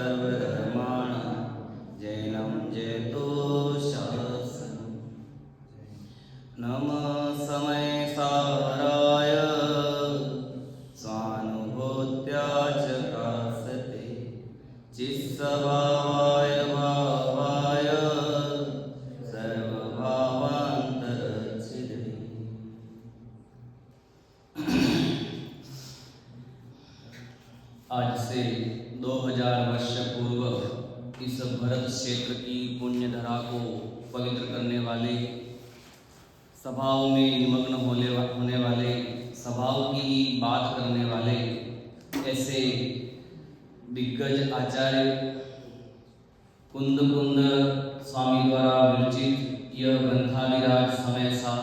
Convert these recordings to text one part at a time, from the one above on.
सर्वधर्माणां जैनं जयतो शासनम्। नमः समय साराय स्वानुभूत्या च कासते चित्स्वभावाय भावाय सर्वभावान्तरच्छिदे। आज से 2000 वर्ष पूर्व इस भरत क्षेत्र की पुण्य धरा को पवित्र करने वाले, सभाओं में निमग्न होने वाले, सभाओं की बात करने वाले ऐसे दिग्गज आचार्य कुंद स्वामी द्वारा विरचित यह ग्रंथाविराज समय सा,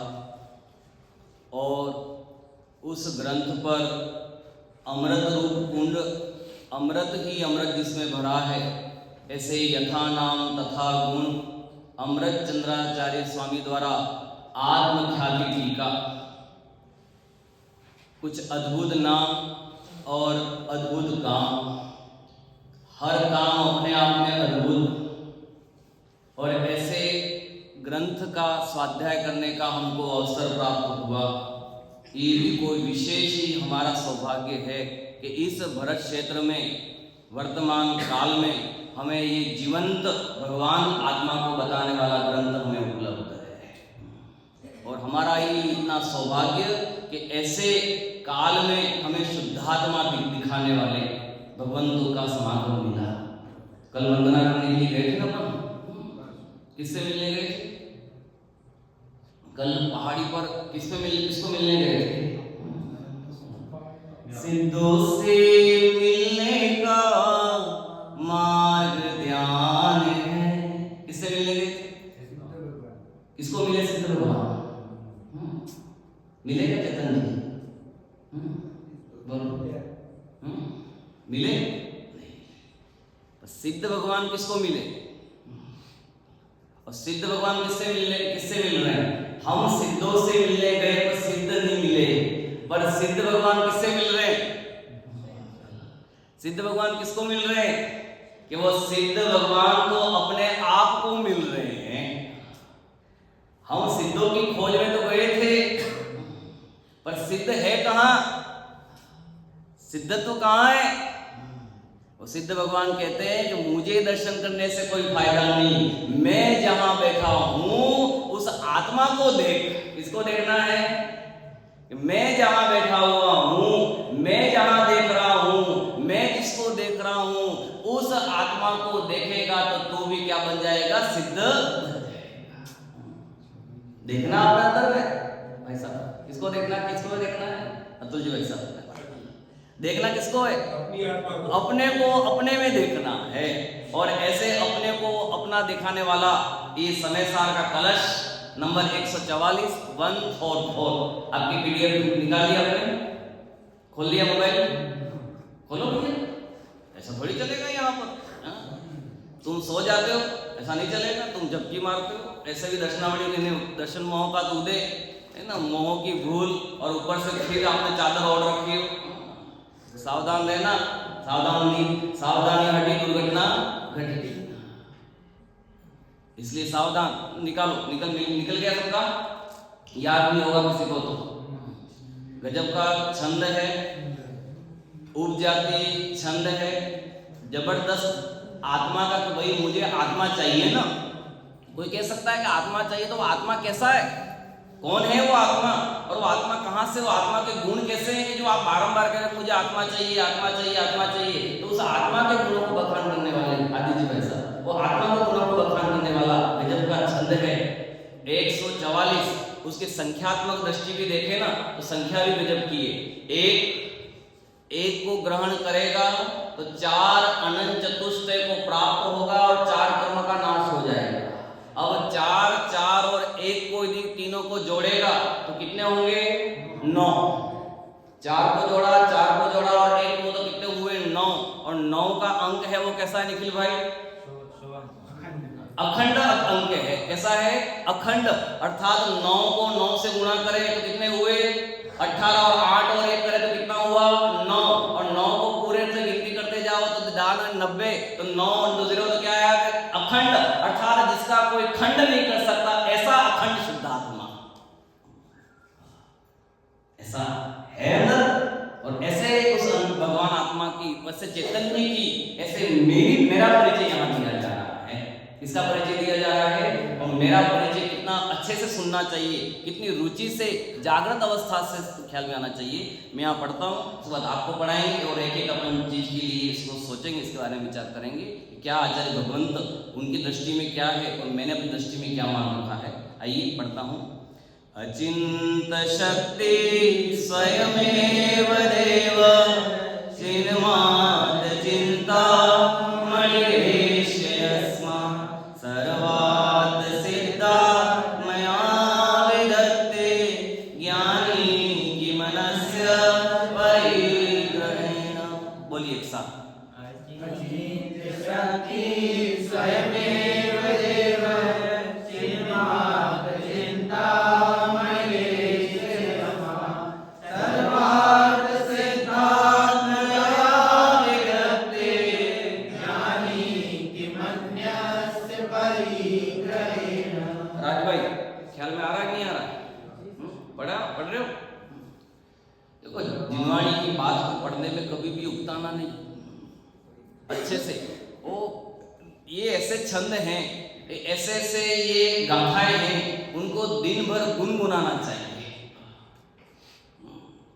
और उस ग्रंथ पर अमृत रूप कुंड, अमृत ही अमृत जिसमें भरा है, ऐसे यथा नाम तथा गुण अमृत चंद्राचार्य स्वामी द्वारा आत्मख्याति टीका, कुछ अद्भुत नाम और अद्भुत काम, हर काम अपने आप में अद्भुत, और ऐसे ग्रंथ का स्वाध्याय करने का हमको अवसर प्राप्त हुआ। ये भी कोई विशेष ही हमारा सौभाग्य है कि इस भरत क्षेत्र में वर्तमान काल में हमें ये जीवंत भगवान आत्मा को बताने वाला ग्रंथ हमें उपलब्ध है। और हमारा ही इतना सौभाग्य कि ऐसे काल में हमें शुद्धात्मा दिखाने वाले भगवंतों का समागम मिला। कल वंदना करने के लिए गए थे ना अपन, किससे मिलने गए थे? कल पहाड़ी पर किसको मिलने गए थे? सिद्धों से मिलने का मार्ग ध्यान है। किससे मिलने गए थे? किसको मिले? सिद्ध भगवान मिले क्या? चेतन जी बोलो, मिले नहीं। सिद्ध भगवान किसको मिले? और सिद्ध भगवान किससे मिल रहे हैं? हम सिद्धों से मिलने गए पर सिद्ध नहीं मिले, पर सिद्ध भगवान किससे मिल रहे हैं? सिद्ध भगवान किसको मिल रहे हैं? कि वो सिद्ध भगवान को अपने आप को मिल रहे हैं। हम सिद्धों की खोज में तो गए थे, पर सिद्ध है कहां? सिद्धत्व कहां है? वो सिद्ध भगवान कहते हैं कि मुझे दर्शन करने से कोई फायदा नहीं, मैं जहां बैठा हूं उस आत्मा को देख। किसको देखना है? कि मैं जहां बैठा हुआ हूं, मैं जहां देख रहा हूं, मैं जिसको देख रहा हूं उस आत्मा को देखेगा तो तू भी क्या बन जाएगा? सिद्ध बन जाएगा। देखना अपने अंदर है भाई साहब। किसको देखना? किसको देखना है? अतुल जी भाई साहब, देखना किसको है? अपने को अपने में देखना है। और ऐसे अपने को अपना दिखाने वाला ये समय सार का कलश नंबर 144 144 आपकी पीडीएफ निकाल लिया आपने? खोल लिया मोबाइल? खोलो भैया, ऐसा थोड़ी चलेगा यहाँ पर। तुम सो जाते हो, ऐसा नहीं चलेगा। तुम झपकी मारते हो, ऐसे भी दर्शनावली लेने, दर्शन मोह का दूधे है ना, मोह की भूल, और ऊपर से फिर आपने चादर ओढ़ रखी हो। सावधान रहना, सावधानी हटी दुर्घटना घटी। इसलिए सावधान, निकल गया सबका, याद नहीं होगा किसी को तो। गजब का छंद है, उपजाति छंद है, जबरदस्त आत्मा का। तो भाई मुझे आत्मा चाहिए ना। कोई कह सकता है कि आत्मा चाहिए, तो वो आत्मा कैसा है? कौन है वो आत्मा? और वो आत्मा कहां से? वो आत्मा के गुण कैसे हैं कि जो आप बारंबार कह रहे हैं मुझे आत्मा चाहिए, आत्मा चाहिए, आत्मा चाहिए? तो उस आत्मा के गुणों को बखान करने वाले आदि जी भाई साहब, वो आत्मा के गुणों को बखान करने वाला गजब का छंद है। 144 उसके संख्यात्मक दृष्टि भी देखे ना तो संख्या भी गजब की है। एक को ग्रहण करेगा तो 4 अनंत चतुष्टय को प्राप्त होगा और 4 कर्म का नाश हो जाएगा। अब 4 4 और 1 को यदि तीनों को जोड़ेगा तो कितने होंगे? 9। 4 को जोड़ा और 1 को तो कितने हुए? 9। और 9 का अंक है वो कैसा है निखिल भाई? अखंड अंक है। कैसा है? अखंड। अर्थात 9 को 9 से गुणा करें तो कितने हुए? 18 और 8 और 1 करें तो कितना हुआ? 9। और 9 को पूरे से गिनती करते जाओ तो दान 90, तो 9 × 0 तो क्या है? अखंड, अर्थात जिसका कोई खंड नहीं कर सकता, ऐसा अखंड शुद्धात्मा, ऐसा है अंदर। और ऐसे उस भगवान आत्मा की, वैसे चैतन्य की, ऐसे मेरा परिचय यहाँ दिया जा रहा है। किसका परिचय दिया जा रहा है? और मेरा परिचय कितना अच्छे से सुनना चाहिए, कितनी रुचि से, जागृत अवस्था से ख्याल में आना चाहिए। मैं यहाँ पढ़ता हूँ, उसके बाद आपको पढ़ाएंगे और एक एक अपन चीज के लिए इसको सोचेंगे, इसके बारे में विचार करेंगे कि क्या आचार्य भगवंत उनकी दृष्टि में क्या है और मैंने अपनी दृष्टि में क्या मान रखा है। आइए पढ़ता हूँ। अचिंत शक्ति स्वयमेव देव, चिन्मात्र चिंता मणिरेश यस्मा, सर्वात् सिद्धा मया विदत्ते, ज्ञानी की मनस्य परिग्रहेण। बोलिए एक साथ। अचिंत शक्ति स्वयमेव देव, चिन्मात्र चिंता अच्छे से वो ये ऐसे छंद हैं, ऐसे ऐसे ये गाथाएं हैं, उनको दिन भर गुनगुनाना चाहिए।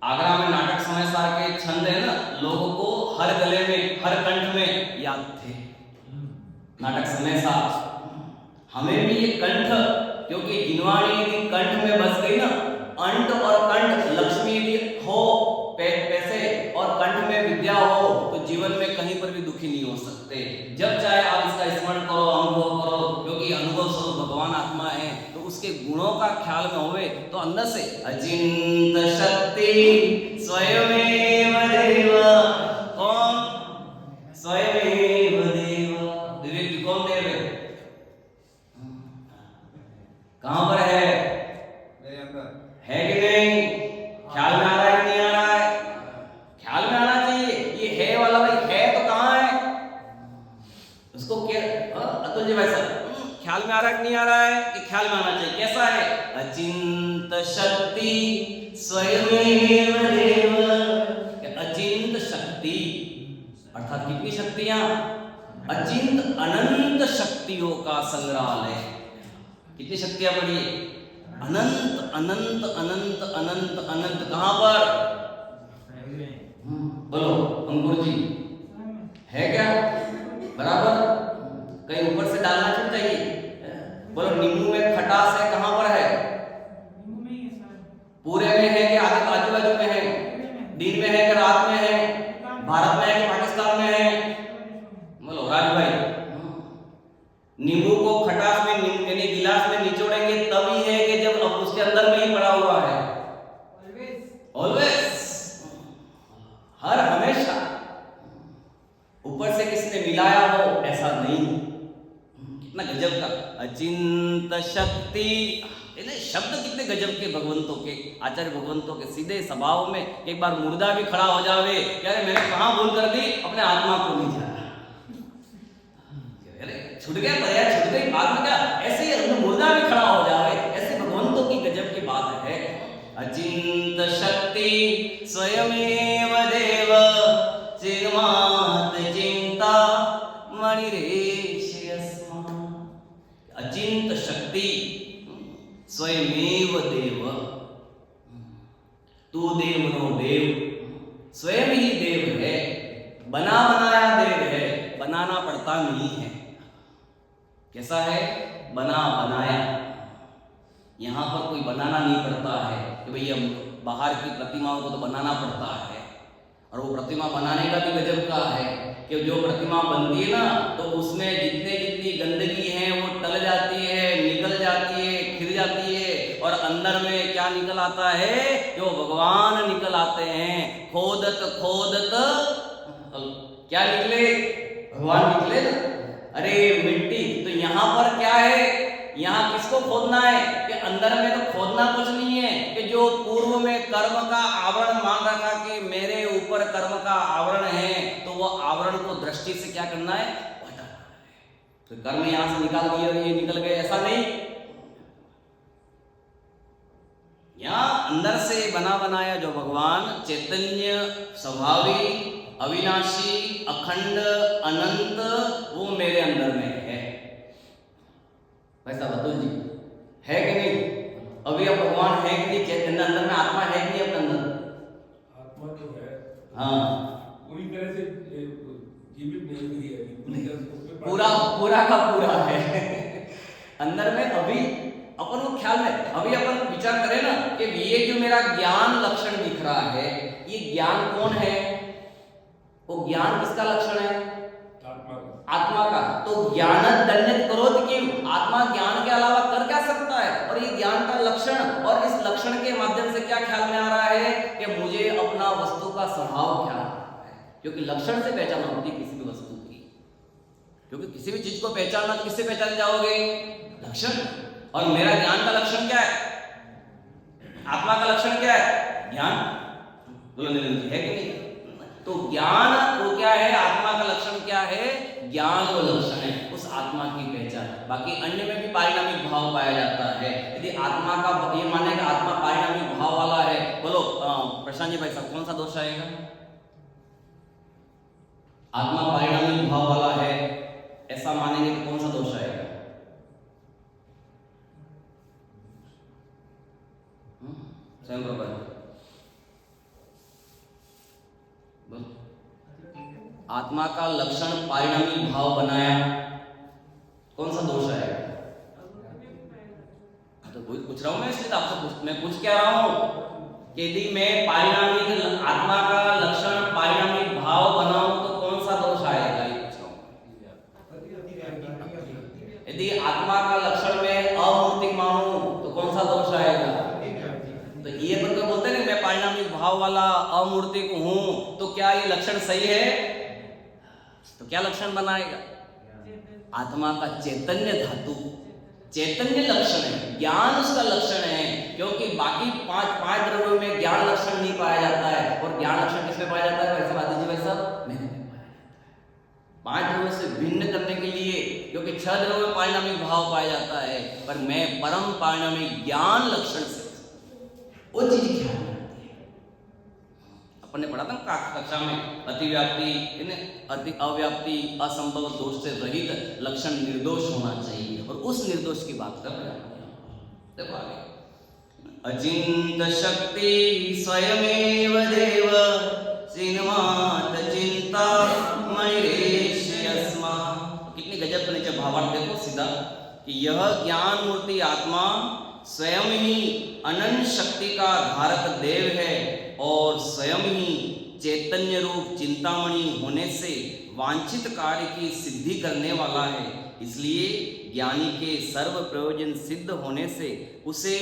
आगरा में नाटक समय सार के छंद है ना, लोगों को हर गले में, हर कंठ में याद थे। नाटक समय सार हमें भी ये कंठ, क्योंकि जिनवाणी यदि कंठ में बस गई ना, अंट और कंठ, लक्ष्मी यदि हो पैसे और कंठ में विद्या हो, तो जीवन में कहीं पर भी दुखी नहीं हो सकते। जब चाहे आप इसका स्मरण करो, अनुभव करो, क्योंकि अनुभव स्वरूप भगवान आत्मा है, तो उसके गुणों का ख्याल में होवे तो अंदर से अचिंत शक्ति स्वयमेव देव। कौन? स्वयमेव देव। विवेक कौन देव है? कहां पर है? मेरे अंदर है कि नहीं? ख्याल में आ रहा है कि नहीं आ रहा है? ख्याल में आना चाहिए। ये है वाला भाई है तो कहां है उसको क्या? अतुल जी भाई साहब, ख्याल में आ रहा है कि नहीं आ रहा है? कि ख्याल में आना चाहिए। कैसा है? अचिंत शक्ति स्वयमेव देव। अचिंत शक्ति अर्थात कितनी शक्तियां? अचिंत अनंत शक्तियों का संग्रहालय। कितनी शक्तियां पड़ी? अनंत अनंत अनंत अनंत अनंत। कहां पर? बोलो अंकुर जी, है क्या? बराबर? कहीं ऊपर से डालना क्यों चाहिए? बोलो नींबू में खटास है, कहां पर है? पूरे में है कि आगे आजू बाजू में है? दिन में है कि रात में है? भारत में है कि पाकिस्तान में है? बोलो राज भाई, नींबू को खटास में यानी गिलास में निचोड़ेंगे तभी है कि जब अब उसके अंदर में ही पड़ा हुआ है। ऑलवेज, हर हमेशा। ऊपर से किसने मिलाया हो ऐसा नहीं। कितना गजब का अचिंत शक्ति। शब्द कितने गजब के भगवंतों के, आचार्य भगवंतों के सीधे स्वभाव में। एक बार मुर्दा भी खड़ा हो जावे, यार मैंने कहां भूल कर दी, अपने आत्मा को नहीं जाना, छूट गया पया, छूट गई बात में क्या, ऐसे ही मुर्दा भी खड़ा हो जावे, ऐसे भगवंतों की गजब की बात है। अचिंत शक्ति स्वयमेव देव, चिन्मात्र चिंता मणिरेश यस्मा। अचिंत शक्ति स्वयमेव देव। तू देव नो देव, स्वयं ही देव है, बना बनाया देव है, बनाना पड़ता नहीं है। कैसा है? बना बनाया। यहां पर कोई बनाना नहीं पड़ता है कि भैया बाहर की प्रतिमाओं को तो बनाना पड़ता है, और वो प्रतिमा बनाने का भी गजब का है कि जो प्रतिमा बनती है ना, तो उसमें जितनी गंदगी है वो टल जाती है, निकल जाती है, खिल जाती है, और अंदर में क्या निकल आता है? जो भगवान निकल आते हैं। खोदत खोदत क्या निकले? भगवान निकले ना। अरे मिट्टी, तो यहाँ पर क्या है? यहाँ किसको खोदना है कि अंदर में तो खोदना कुछ नहीं है कि जो पूर्व में कर्म का आवरण मान रखा कि मेरे ऊपर कर्म का आवरण है, तो वो आवरण को दृष्टि से क्या करना है, हटाना है। तो कर्म यहां से निकाल दिया, ये निकल गए, ऐसा नहीं। यहाँ अंदर से बना बनाया जो भगवान चैतन्य स्वभावी अविनाशी अखंड अनंत, वो मेरे अंदर में है। वैसा बतुल जी है कि नहीं? अभी अब भगवान है कि नहीं? चैतन्य अंदर में आत्मा है कि नहीं अपने अंदर? आत्मा तो है, हाँ, पूरी तरह से जीवित नहीं हुई है, पूरी तरह से उसमें पूरा पूरा का पूरा है अंदर में। अभी अपन को ख्याल में, अभी अपन विचार करें ना कि ये जो मेरा ज्ञान लक्षण दिख रहा है, ये ज्ञान कौन है? वो ज्ञान किसका लक्षण है? आत्मा का। आत्मा का। तो ज्ञान दंडित करोत किम, आत्मा ज्ञान के अलावा कर क्या सकता है? और ये ज्ञान का लक्षण, और इस लक्षण के माध्यम से क्या ख्याल में आ रहा है कि मुझे अपना वस्तु का स्वभाव ख्याल आ रहा है, क्योंकि लक्षण से पहचान होती है किसी भी वस्तु की। क्योंकि किसी भी चीज को पहचानना, तो किससे पहचाने जाओगे? लक्षण। और मेरा ज्ञान का लक्षण क्या है? आत्मा का लक्षण क्या है? ज्ञान। बोलो निरंतर है कि नहीं? तो ज्ञान वो क्या है? आत्मा का लक्षण क्या है? ज्ञान वो लक्षण है, उस आत्मा की पहचान। बाकी अन्य में भी पारिणामिक भाव पाया जाता है। यदि आत्मा का ये माने कि आत्मा पारिणामिक भाव वाला है, बोलो प्रशांत जी भाई साहब, कौन सा दोष आएगा? आत्मा पारिणामिक भाव वाला है ऐसा मानेंगे तो कौन सा दोष आएगा? स्वयं प्रभा आत्मा का लक्षण पारिणामिक भाव बनाया, कौन सा दोष आएगा? तो पूछ रहा हूं मैं, इसलिए आपसे मैं पूछ क्या रहा हूं कि यदि मैं पारिणामिक आत्मा का लक्षण पारिणामिक भाव बनाऊं तो कौन सा दोष आएगा, ये पूछ रहा हूं। यदि आत्मा का लक्षण में अमूर्तिक मानूं तो कौन सा दोष आएगा? तो ये तो बोलते हैं मैं पारिणामिक भाव वाला अमूर्तिक हूं, तो क्या ये लक्षण सही है? तो क्या लक्षण बनाएगा? आत्मा का चैतन्य धातु, चैतन्य लक्षण है, ज्ञान उसका लक्षण है। क्योंकि बाकी पांच द्रव्यों में ज्ञान लक्षण नहीं पाया जाता है, और ज्ञान लक्षण किसमें पाया जाता है? वैसा बात जी वैसा नहीं पाया जाता है। पांच द्रव्यों से भिन्न करने के लिए, क्योंकि 6 द्रव्यों में पारिणामिक भाव पाया जाता है, पर मैं परम पारिणामिक ज्ञान लक्षण से वो चीज ख्याल में आती है। अपन ने पढ़ा था ना कक्षा में, अतिव्याप्ति, अति अव्याप्ति, असंभव दोष से रहित लक्षण निर्दोष होना चाहिए, और उस निर्दोष की बात कर रहे हैं। देखो आगे, अचिंत शक्ति स्वयमेव देव सिन्मात चिंता मयरेश यस्मा। कितनी गजब के नीचे भावार्थ देखो सीधा, कि यह ज्ञान मूर्ति आत्मा स्वयं ही अनंत शक्ति का धारक देव है, और स्वयं ही चैतन्य रूप चिंतामणि होने से वांछित कार्य की सिद्धि करने वाला है। इसलिए ज्ञानी के सर्व प्रयोजन सिद्ध होने से उसे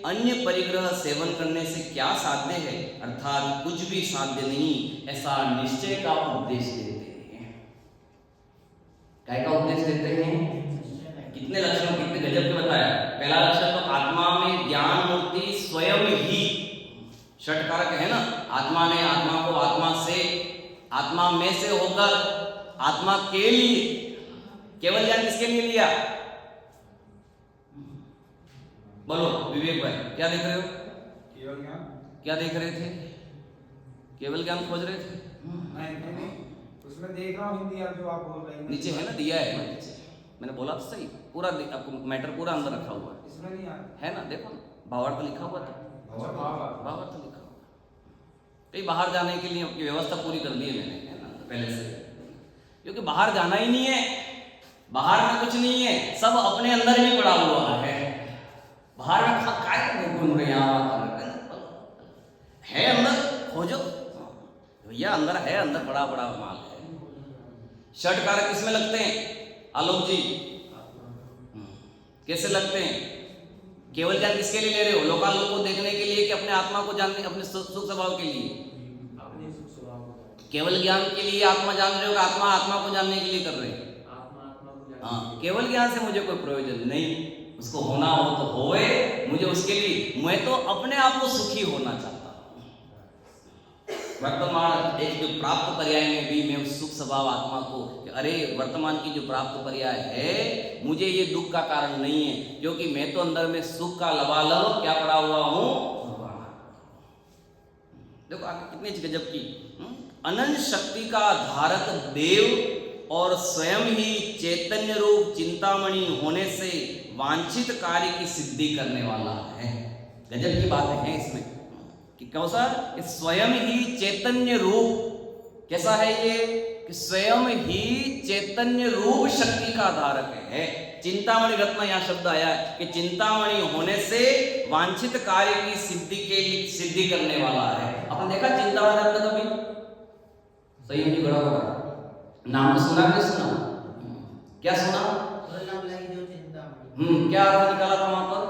अन्य परिग्रह सेवन करने से क्या साध्य है, अर्थात कुछ भी साध्य नहीं, ऐसा निश्चय का उपदेश देते हैं। क्या का उपदेश देते हैं? कितने लक्षण, कितने गजब के बताया। पहला लक्षण तो आत्मा में ज्ञान मूर्ति स्वयं ही, षटकारक है ना, आत्मा ने, आत्मा को, आत्मा से, आत्मा में से होकर, आत्मा के लिए, केवल ज्ञान किसके लिए लिया? बोलो विवेक भाई, क्या देख रहे हो? केवल ज्ञान। क्या देख रहे थे? केवल ज्ञान खोज रहे थे? नहीं, उसमें देख रहा हूँ हिंदी आप जो आप बोल रहे हैं। नीचे है ना, दिया है ना नीचे, मैंने बोला तो सही, पूरा आपको मैटर पूरा अंदर रखा हुआ है। इसमें नहीं है ना, देखो ना, भावार्थ लिखा हुआ था, भावार्थ लिखा हुआ। तो ये बाहर जाने के लिए आपकी व्यवस्था पूरी कर दी है मैंने, है ना, पहले से, क्योंकि बाहर जाना ही नहीं है, बाहर में कुछ नहीं है, सब अपने अंदर ही पड़ा हुआ है। बाहर में काय घूम रहे है, अंदर खोजो भैया, अंदर है, अंदर बड़ा बड़ा माल है। षट कारक किसमें लगते हैं आलोक जी? कैसे लगते हैं? केवल ज्ञान किसके लिए ले रहे हो? लोकालोक को देखने के लिए कि अपने आत्मा को जानने, अपने सुख स्वभाव के लिए? केवल ज्ञान के लिए आत्मा जान रहे हो कि आत्मा आत्मा को जानने के लिए कर रहे हैं? हाँ, केवल ज्ञान से मुझे कोई प्रयोजन नहीं, उसको होना हो तो होए, मुझे उसके लिए, मैं तो अपने आप को सुखी होना चाहता हूँ। वर्तमान एक जो प्राप्त पर्याय में भी मैं उस सुख स्वभाव आत्मा को, अरे वर्तमान की जो प्राप्त पर्याय है मुझे ये दुख का कारण नहीं है, क्योंकि मैं तो अंदर में सुख का लबालब क्या पड़ा हुआ हूँ। देखो आगे कितनी गजब की, अनंत शक्ति का धारक देव और स्वयं ही चैतन्य रूप चिंतामणि होने से वांछित कार्य की सिद्धि करने वाला है। गजब की बात है इसमें कि कैसा, कि स्वयं ही चैतन्य रूप, कैसा है ये, कि स्वयं ही चैतन्य रूप शक्ति का धारक है। चिंतामणि रत्न यहाँ शब्द आया है कि चिंतामणि होने से वांछित कार्य की सिद्धि करने वाला है। आपने देखा चिंतामणि रत्न कभी? सही है, बड़ा बड़ा नाम तो सुना कि सुना? क्या सुना? क्या अर्थ निकाला था वहां पर?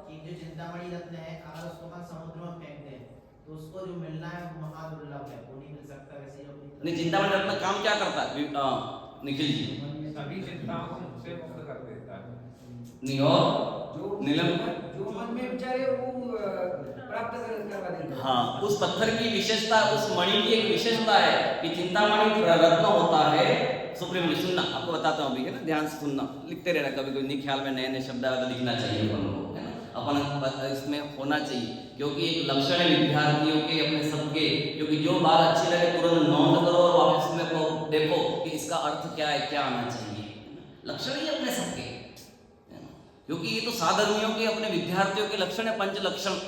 कि जो चिंतामणि रत्न है, अगर उसको हम समुद्र में फेंक दें तो उसको जो मिलना है वो महादुर्लभ है, वो नहीं मिल सकता। वैसे ही नहीं, चिंतामणि रत्न काम क्या करता है निखिल जी? सभी चिंताओं से मुक्त कर देता है। नहीं और नीलम, जो मन में विचारे वो प्राप्त करवा देता। हाँ, उस पत्थर की विशेषता, उस मणि की एक विशेषता है कि चिंतामणि रत्न होता है। सुप्रीम सुनना, आपको बताता हूँ अभी, है ना, ध्यान से सुनना, लिखते रहना, कभी कोई नहीं ख्याल में नए नए शब्द आए तो लिखना चाहिए अपन को, है ना, अपन इसमें होना चाहिए, क्योंकि एक लक्षण है विद्यार्थियों के अपने सबके, क्योंकि जो बात अच्छी लगे तुरंत नोट करो और वापस में देखो कि इसका अर्थ क्या है, क्या आना चाहिए, लक्षण ही अपने सबके, क्योंकि ये तो साधर्मियों के अपने विद्यार्थियों के लक्षण है, पंच लक्षण।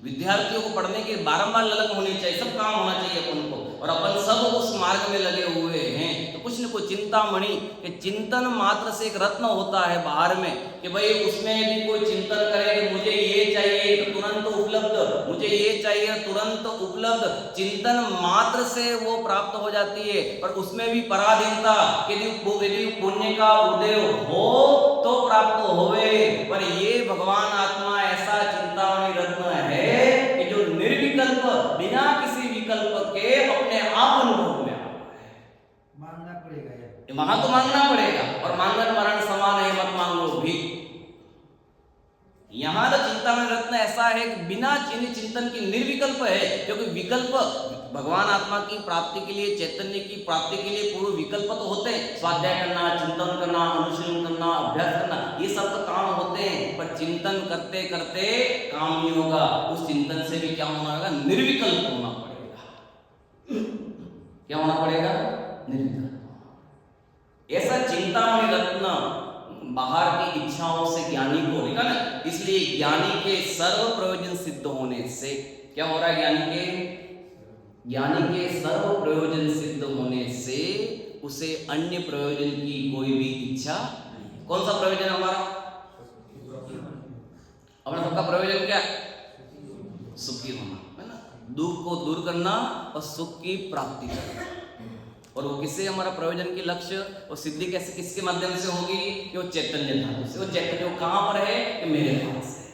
विद्यार्थियों को पढ़ने के बारंबार ललक होनी चाहिए, सब काम होना चाहिए अपन को, और अपन सब उस मार्ग में लगे हुए हैं। तो कुछ न कुछ चिंतामणि के चिंतन मात्र से एक रत्न होता है बाहर में, कि भाई उसमें यदि कोई चिंतन करे कि मुझे ये चाहिए तो तुरंत उपलब्ध, मुझे ये चाहिए तुरंत उपलब्ध, चिंतन मात्र से वो प्राप्त हो जाती है। पर उसमें भी पराधीनता, यदि पुण्य का उदय हो तो प्राप्त होवे। पर ये भगवान आत्मा ऐसा चिंतामणि रत्न है कि जो निर्विकल्प, बिना किसी विकल्प के अपने आप अनुभव में मांगना पड़ेगा यार, वहां तो मांगना पड़ेगा, और मांगन मरण समान है, मत मांगो भी। यहां तो चिंतामणि रत्न ऐसा है कि बिना चिंतन की निर्विकल्प है, क्योंकि विकल्प भगवान आत्मा की प्राप्ति के लिए, चैतन्य की प्राप्ति के लिए पूर्व विकल्प तो होते हैं, स्वाध्याय करना, चिंतन करना, अनुशीलन करना, अभ्यास करना, ये सब तो काम होते हैं। पर चिंतन करते करते काम नहीं होगा, उस चिंतन से भी क्या होना होगा, निर्विकल्प होना पड़ेगा। क्या होना पड़ेगा? निर्विकल्प। ऐसा चिंतामणि रत्न बाहर की इच्छाओं से ज्ञानी को होगा ना, इसलिए ज्ञानी के सर्व प्रयोजन सिद्ध होने से क्या हो रहा है, ज्ञानी के सर्व प्रयोजन सिद्ध होने से उसे अन्य प्रयोजन की कोई भी इच्छा नहीं। कौन सा प्रयोजन हमारा? अपना सबका प्रयोजन क्या है? सुखी होना, है ना, दुख को दूर करना और सुख की प्राप्ति करना। और वो किससे हमारा प्रयोजन की लक्ष्य और सिद्धि कैसे, किसके माध्यम से होगी? कि वो चैतन्य धातु से। वो चैतन्य वो कहाँ पर है? कि मेरे पास है।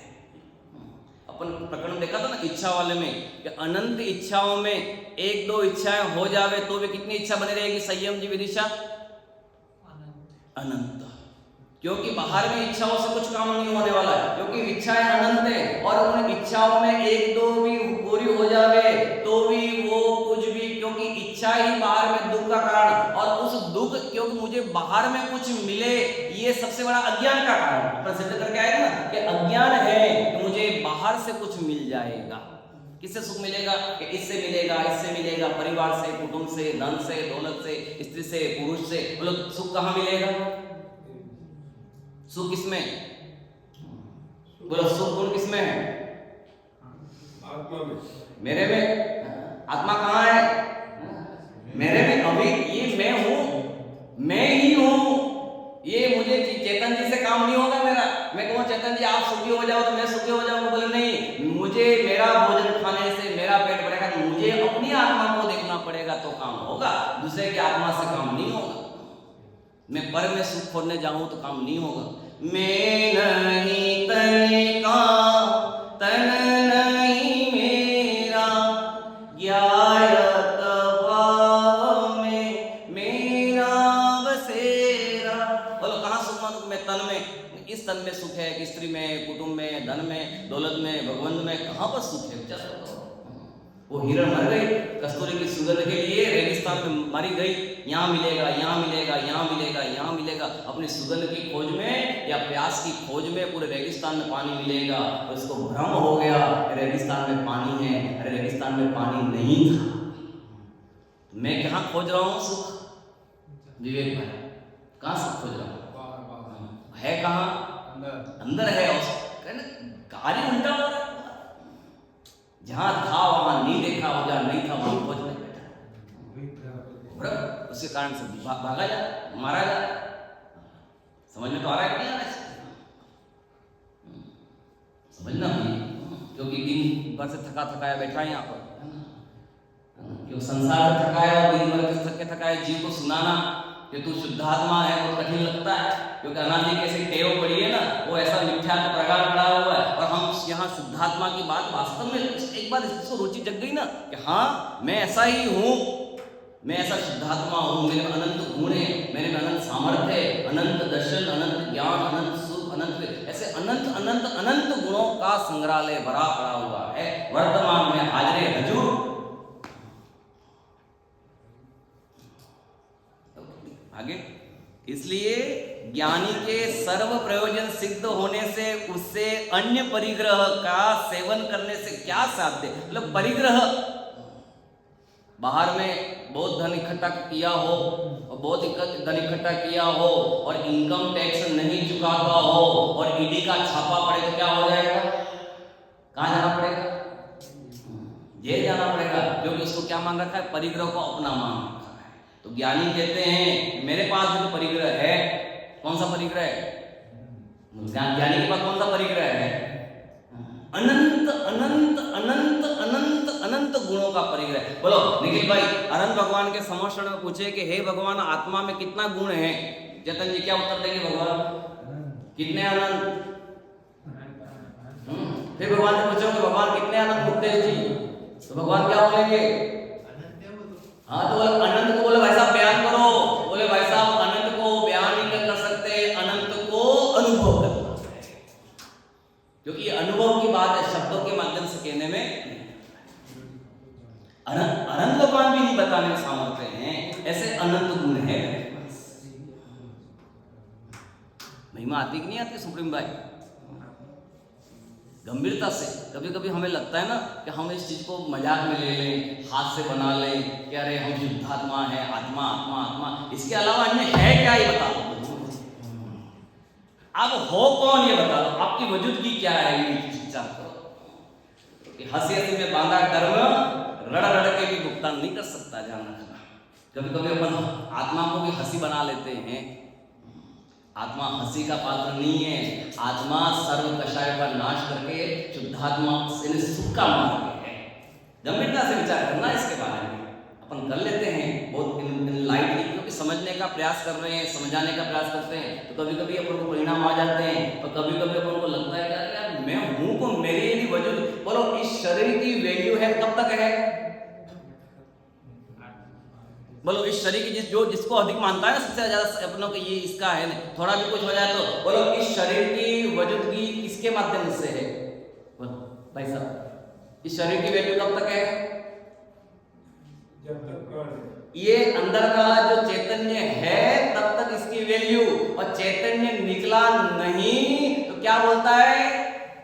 अपन प्रकरण देखा था ना इच्छा वाले में, कि अनंत इच्छाओं में एक दो इच्छाएं हो जावे तो वे कितनी इच्छा बनी रहेगी? संयम जी विदिशा, अनंत। क्योंकि बाहर में इच्छाओं से कुछ काम नहीं होने वाला है, क्योंकि इच्छाएं अनंत है, और उन इच्छाओं में एक दो भी पूरी हो जावे तो भी वो कुछ भी, क्योंकि इच्छा ही बाहर में दुख का कारण, और उस दुख, क्योंकि मुझे बाहर में कुछ मिले, ये सबसे बड़ा अज्ञान का कारण प्रसिद्ध करके आएगा ना, कि अज्ञान है कि मुझे बाहर से कुछ मिल जाएगा। किससे सुख मिलेगा? कि इससे मिलेगा, इससे मिलेगा, परिवार से, कुटुंब से, धन से, दौलत से, स्त्री से, पुरुष से। बोलो सुख कहाँ मिलेगा? सुख किसमें? बोलो सुख गुण किसमें है? आत्मा में, मेरे में। आत्मा कहाँ है? मेरे में। अभी ये मैं हूं, मैं ही हूं। ये मुझे चेतन जी से काम नहीं होगा मेरा। मैं कहूँ चेतन जी आप सुखी हो जाओ तो मैं सुखी हो जाऊंगा, बोले नहीं, मुझे मेरा भोजन खाने से मेरा पेट भरेगा, मुझे अपनी आत्मा को देखना पड़ेगा तो काम होगा, दूसरे की आत्मा से काम नहीं होगा। मैं पर में सुख खोजने जाऊं तो काम नहीं होगा। मैं नहीं तन का, तन नहीं मेरा, ज्ञायत भाव में मेरा बसेरा। बोलो कहाँ सुख मानू? मैं तन में। इस तन में सुख है कि स्त्री में, कुटुंब में, धन में, दौलत में, भगवंत में, कहाँ पर सुख है? विचार करो। वो हिरण मर गई कस्तूरी की सुगंध के लिए, रेगिस्तान में मारी गई, यहाँ मिलेगा, यहाँ मिलेगा, यहाँ मिलेगा, यहाँ मिलेगा, अपनी सुगंध की खोज में या प्यास की खोज में पूरे रेगिस्तान में पानी मिलेगा, तो उसको भ्रम हो गया रेगिस्तान में पानी है। अरे रेगिस्तान में पानी नहीं था। मैं कहाँ खोज रहा हूँ सुख? विवेक भाई, कहाँ सुख खोज रहा हूँ? है कहाँ? अंदर है। कार्य उल्टा हो रहा है। जहां था वहां नहीं देखा, जहां नहीं था वहां खोजने बैठा, उसके कारण से भागा जा, मारा जा। समझ में तो आ रहा है कि नहीं आ रहा है? समझना भी, क्योंकि दिन भर से थका थकाया बैठा है यहाँ पर, क्यों संसार थकाया, दिन भर के थके थकाए जीव को सुनाना कि तू शुद्धात्मा है बहुत कठिन लगता है, क्योंकि अनादि कैसे टेव पड़ी है ना, वो ऐसा मिथ्या का प्रकार पड़ा हुआ है। और हम यहाँ शुद्धात्मा की बात वास्तव में एक बार इसको रुचि जग गई ना कि हाँ मैं ऐसा ही हूँ, मैं ऐसा शुद्धात्मा हूँ, मेरे में अनंत गुण है, मेरे में अनंत सामर्थ्य है, अनंत दर्शन, अनंत ज्ञान, अनंत सुख, अनंत, ऐसे अनंत अनंत अनंत गुणों का संग्रहालय भरा पड़ा हुआ है वर्तमान में हाजिर हजूर। आगे, इसलिए ज्ञानी के सर्व प्रयोजन सिद्ध होने से उससे अन्य परिग्रह का सेवन करने से क्या साध्य? मतलब परिग्रह, बाहर में बहुत धन इकट्ठा किया हो और बहुत धन इकट्ठा किया हो और इनकम टैक्स नहीं चुकाता हो और ईडी का छापा पड़े तो क्या हो जाएगा? कहाँ जाना पड़ेगा? जेल जाना पड़ेगा, क्योंकि उसको क्या मान रखा है? परिग्रह को अपना मान रखा है। तो ज्ञानी कहते हैं मेरे पास जो परिग्रह है, कौन सा परिग्रह है? ज्ञानी के पास कौन सा परिग्रह है? अनंत अनंत अनंत अनंत अनंत गुणों का परिग्रह। बोलो निखिल भाई, अनंत भगवान के समोषण में पूछे कि हे भगवान आत्मा में कितना गुण है? चेतन जी क्या उत्तर देंगे? भगवान कितने अनंत? फिर भगवान से पूछोगे भगवान कितने अनंत मुक्त है जी, तो भगवान क्या बोलेंगे? हाँ, तो अनंत को बोले भाई साहब बयान करो। बोले भाई साहब अनंत को बयान नहीं कर सकते, अनंत को अनुभव करना है, क्योंकि अनुभव की बात है, शब्दों के माध्यम से कहने में अनंत भगवान भी नहीं बताने में सामर्थ्य हैं, ऐसे अनंत गुण है। महिमा आती कि नहीं आती सुप्रीम भाई? गंभीरता से। कभी कभी हमें लगता है ना कि हम इस चीज को मजाक में ले लें, हाथ से बना लें कि अरे हम शुद्धात्मा है, आत्मा आत्मा आत्मा, इसके अलावा अन्य है क्या ये बता दो। आप हो कौन ये बता दो, आपकी वजूदगी क्या है ये विचार करो। कि हंसी हंसी में बांधा कर्म रड़ रड़ के भी भुगतान नहीं कर सकता, ध्यान रखना। कभी कभी अपन आत्मा को भी हंसी बना लेते हैं। आत्मा हंसी का पात्र नहीं है। आत्मा सर्व कषाय का नाश करके शुद्धात्मा से सुख का मार्ग है। गंभीरता से विचार करना इसके बारे में। अपन कर लेते हैं बहुत लाइटली, क्योंकि समझने का प्रयास कर रहे हैं, समझाने का प्रयास करते हैं, तो कभी कभी अपन को परिणाम आ जाते हैं और कभी कभी अपन को लगता है कि यार मैं हूं कौन, मेरी यदि वजूद, बोलो इस शरीर की वैल्यू है कब तक है? बोलो इस शरीर की जिसको अधिक मानता है ना सबसे ज्यादा अपनों को, ये इसका है ना, थोड़ा भी कुछ हो जाए तो बोलो इस शरीर की वजूदगी किसके माध्यम से है? बोलो भाई साहब, इस शरीर की वैल्यू कब तक है? जब तक प्राण है। ये अंदर का जो चैतन्य है तब तक इसकी वैल्यू, और चैतन्य निकला नहीं तो क्या बोलता है?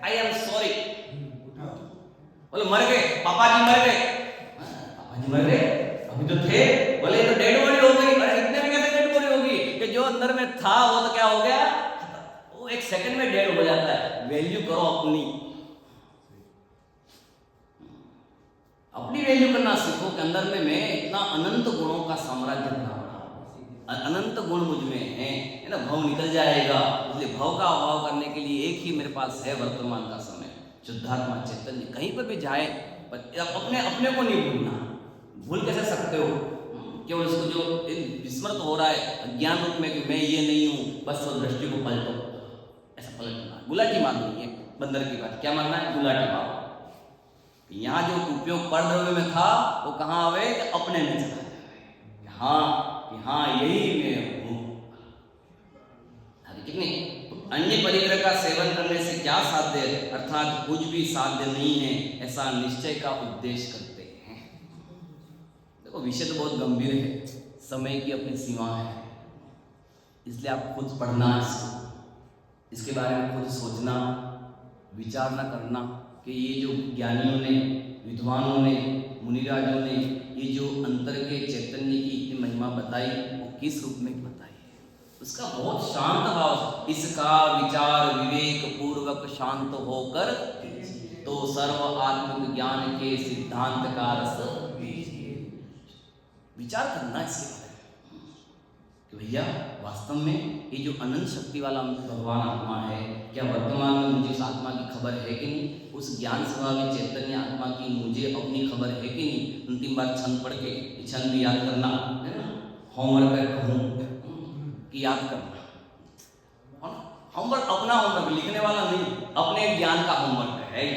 I am sorry. बोलो मर गए पापा जी, मर गए पापा जी, मर गए अभी तो थे, बोले तो डेड बॉडी हो गई। अरे इतने में कैसे डेड बॉडी होगी? कि जो अंदर में था वो तो क्या हो गया, वो एक सेकंड में डेड हो जाता है। वैल्यू करो अपनी, अपनी वैल्यू करना सीखो कि अंदर में मैं इतना अनंत गुणों का साम्राज्य बना रहा, अनंत गुण मुझ में है ना। भव निकल जाएगा, इसलिए भव का अभाव करने के लिए एक ही मेरे पास है वर्तमान का समय, शुद्धात्मा चैतन्य। कहीं पर भी जाए अपने अपने को नहीं भूलना। भूल कैसे सकते हो? केवल उसको जो विस्मृत हो रहा है अज्ञान रूप में कि मैं ये नहीं हूं, बस वो दृष्टि को पलटो, ऐसा पलटना। गुलाटी मारनी है, बंदर की बात क्या मारना है? गुलाटी मारो। यहाँ जो उपयोग परद्रव्य में था वो कहाँ आवे? अपने में चला जाए। हाँ यही मैं हूं। ठीक नहीं? अन्य परिग्रह का सेवन करने से क्या साध्य है, अर्थात कुछ भी साध्य नहीं है, ऐसा निश्चय का उपदेश करते हैं। देखो विषय तो बहुत गंभीर है, समय की अपनी सीमा है, इसलिए आप खुद पढ़ना, इसके बारे में खुद सोचना, विचारना करना कि ये जो ज्ञानियों ने, विद्वानों ने, मुनिराजों ने ये जो अंतर के चैतन्य की इतनी महिमा बताई, वो किस रूप में बताई है, उसका बहुत शांत भाव, इसका विचार विवेक पूर्वक शांत होकर तो सर्व आत्मिक ज्ञान के सिद्धांत का रस विचार करना इसके बारे में कि भैया वास्तव में ये जो अनंत शक्ति वाला भगवान आत्मा है, क्या वर्तमान में मुझे इस आत्मा की खबर है कि नहीं, उस ज्ञान स्वभावी चैतन्य आत्मा की मुझे अपनी खबर है कि नहीं। अंतिम बार छंद पढ़ के छंद भी याद करना है ना, होमवर्क कहूँ कि याद करना, होमवर्क अपना होमवर्क, लिखने वाला नहीं, अपने ज्ञान का होमवर्क है।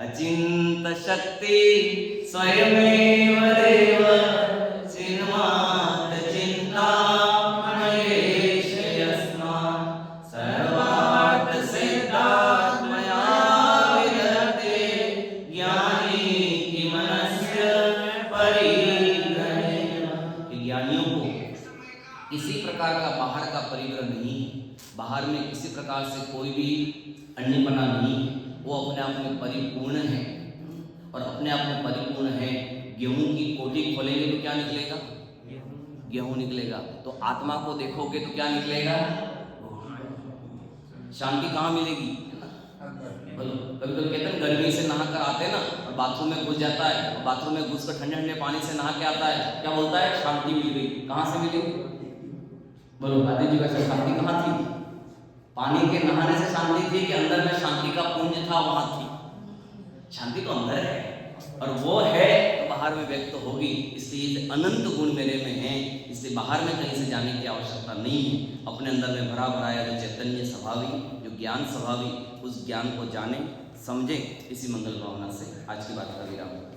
अचिंत शक्ति स्वयमेव देव चिन्मात्र चिंता महेश यस्मात् सर्वार्थ सिद्धात्मया विदधते ज्ञानी किमनस्य परिग्रहेण। ज्ञानियों को किसी प्रकार का बाहर का परिग्रह नहीं है, बाहर में किसी प्रकार से कोई भी अन्यपना नहीं है, वो अपने आप में परिपूर्ण है, और अपने आप में परिपूर्ण है। गेहूं की कोठी खोलेंगे तो क्या निकलेगा, गेहूं निकलेगा। तो आत्मा को देखोगे तो क्या निकलेगा, शांति कहाँ मिलेगी, बोलो। कभी कभी कहते हैं गर्मी से नहा कर आते हैं ना, और बाथरूम में घुस जाता है, और बाथरूम में घुस कर ठंडे ठंडे पानी से नहा के आता है, क्या बोलता है, शांति मिल गई। कहाँ से मिली, बोलो आदि जी, वैसे शांति कहाँ थी, पानी के नहाने से शांति थी कि अंदर में शांति का पुंज था, वहां थी। शांति तो अंदर है, और वो है तो बाहर में व्यक्त होगी। इसलिए अनंत गुण मेरे में हैं, इसलिए बाहर में कहीं से जाने की आवश्यकता नहीं है। अपने अंदर में भरा भराया जो चैतन्य स्वभावी, जो ज्ञान स्वभावी, उस ज्ञान को जाने समझें। इसी मंगल भावना से आज की बात का विराम।